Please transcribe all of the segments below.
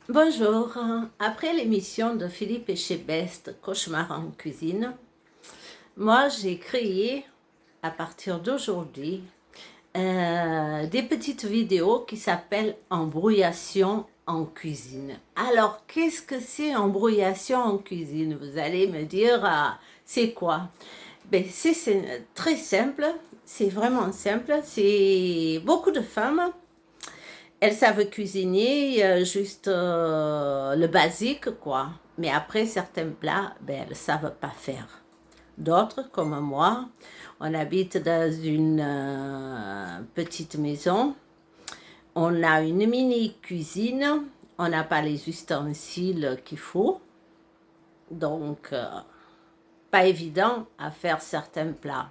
Bonjour, après l'émission de Philippe Etchebest, Cauchemar en cuisine, moi j'ai créé à partir d'aujourd'hui des petites vidéos qui s'appellent embrouillation en cuisine. Alors qu'est-ce que c'est embrouillation en cuisine? Vous allez me dire, c'est quoi? Ben, c'est très simple, c'est vraiment simple, c'est beaucoup de femmes. Elles savent cuisiner juste le basique, quoi. Mais après, certains plats, ben, elles ne savent pas faire. D'autres, comme moi, on habite dans une petite maison. On a une mini cuisine. On n'a pas les ustensiles qu'il faut. Donc, pas évident à faire certains plats.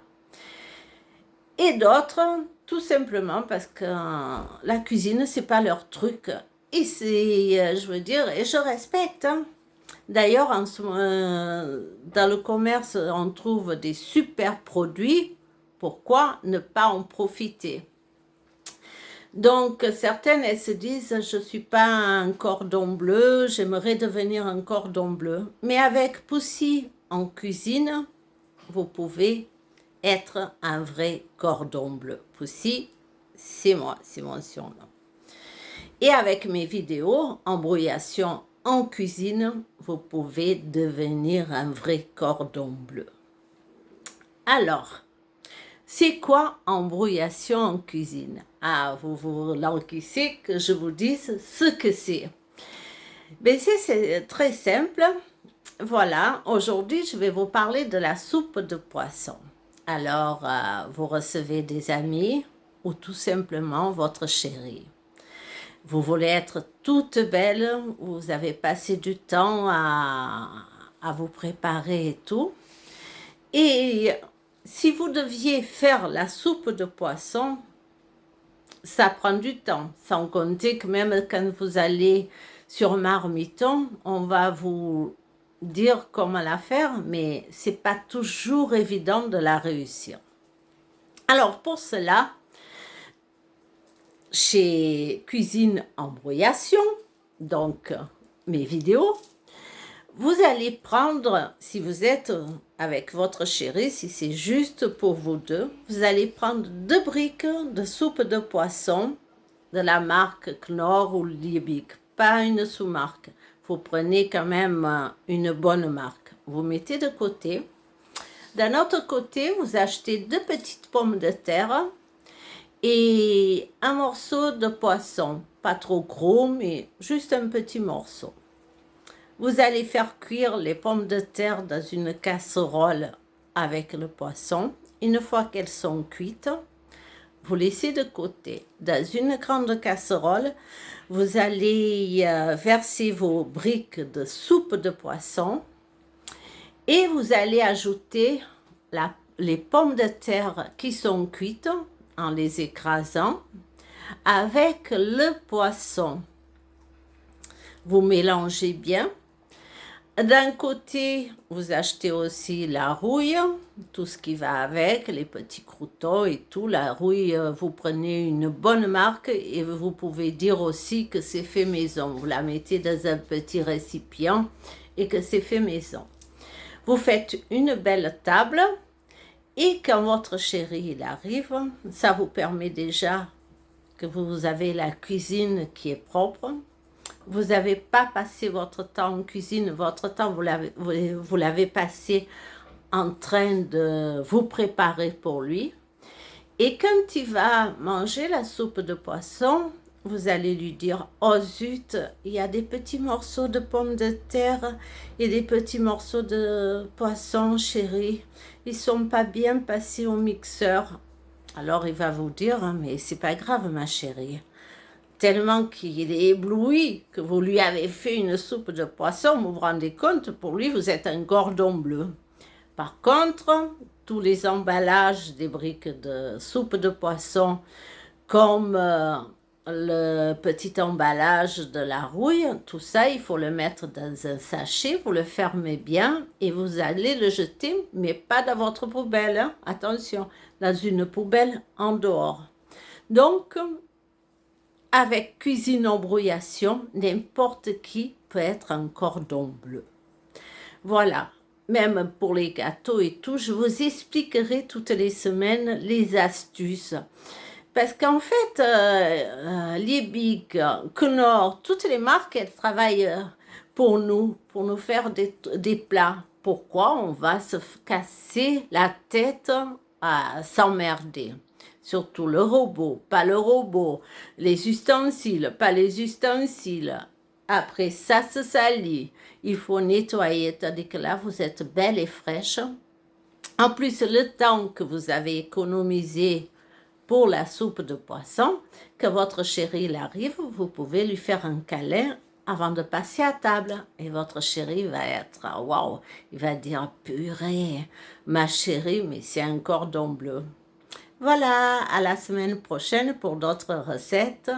Et d'autres, tout simplement parce que la cuisine, c'est pas leur truc. Et c'est, je veux dire, et je respecte. Hein. D'ailleurs, dans le commerce, on trouve des super produits. Pourquoi ne pas en profiter? Donc, certaines, elles se disent, je ne suis pas un cordon bleu, j'aimerais devenir un cordon bleu. Mais avec Poussy en cuisine, vous pouvez être un vrai cordon bleu. Poussy, c'est moi, c'est mon surnom. Et avec mes vidéos, embrouillation en cuisine, vous pouvez devenir un vrai cordon bleu. Alors, c'est quoi embrouillation en cuisine? Ah, vous vous languissez que je vous dise ce que c'est. Mais c'est très simple. Voilà, aujourd'hui, je vais vous parler de la soupe de poisson. Alors, vous recevez des amis ou tout simplement votre chéri. Vous voulez être toute belle, vous avez passé du temps à vous préparer et tout. Et si vous deviez faire la soupe de poisson, ça prend du temps. Sans compter que même quand vous allez sur Marmiton, on va vous dire comment la faire, mais c'est pas toujours évident de la réussir. Alors pour cela, chez Cuisine Embrouillation, donc mes vidéos, vous allez prendre, si vous êtes avec votre chéri, si c'est juste pour vous deux, vous allez prendre 2 briques de soupe de poisson de la marque Knorr ou Liebig, pas une sous-marque. Vous prenez quand même une bonne marque. Vous mettez de côté. D'un autre côté, vous achetez 2 petites pommes de terre et un morceau de poisson. Pas trop gros, mais juste un petit morceau. Vous allez faire cuire les pommes de terre dans une casserole avec le poisson. Une fois qu'elles sont cuites, vous laissez de côté. Dans une grande casserole, vous allez verser vos briques de soupe de poisson et vous allez ajouter les pommes de terre qui sont cuites en les écrasant avec le poisson. Vous mélangez bien. D'un côté, vous achetez aussi la rouille, tout ce qui va avec, les petits croûtons et tout. La rouille, vous prenez une bonne marque et vous pouvez dire aussi que c'est fait maison. Vous la mettez dans un petit récipient et que c'est fait maison. Vous faites une belle table et quand votre chéri il arrive, ça vous permet déjà que vous avez la cuisine qui est propre. Vous n'avez pas passé votre temps en cuisine, votre temps, vous l'avez passé en train de vous préparer pour lui. Et quand il va manger la soupe de poisson, vous allez lui dire, oh zut, il y a des petits morceaux de pommes de terre et des petits morceaux de poisson, chérie. Ils sont pas bien passés au mixeur. Alors il va vous dire, mais c'est pas grave ma chérie. Tellement qu'il est ébloui que vous lui avez fait une soupe de poisson, vous vous rendez compte, pour lui, vous êtes un cordon bleu. Par contre, tous les emballages des briques de soupe de poisson, comme le petit emballage de la rouille, tout ça, il faut le mettre dans un sachet, vous le fermez bien et vous allez le jeter, mais pas dans votre poubelle, hein, attention, dans une poubelle en dehors. Donc, avec cuisine embrouillation, n'importe qui peut être un cordon bleu. Voilà, même pour les gâteaux et tout, je vous expliquerai toutes les semaines les astuces. Parce qu'en fait, Liebig, Knorr, toutes les marques, elles travaillent pour nous faire des plats. Pourquoi on va se casser la tête à s'emmerder? Surtout le robot, pas le robot, les ustensiles, pas les ustensiles. Après, ça se salit. Il faut nettoyer, tandis que là, vous êtes belle et fraîche. En plus, le temps que vous avez économisé pour la soupe de poisson, que votre chéri il arrive, vous pouvez lui faire un câlin avant de passer à table. Et votre chéri va être, waouh, il va dire, purée, ma chérie, mais c'est un cordon bleu. Voilà, à la semaine prochaine pour d'autres recettes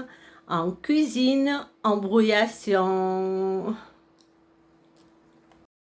en cuisine, embrouillation.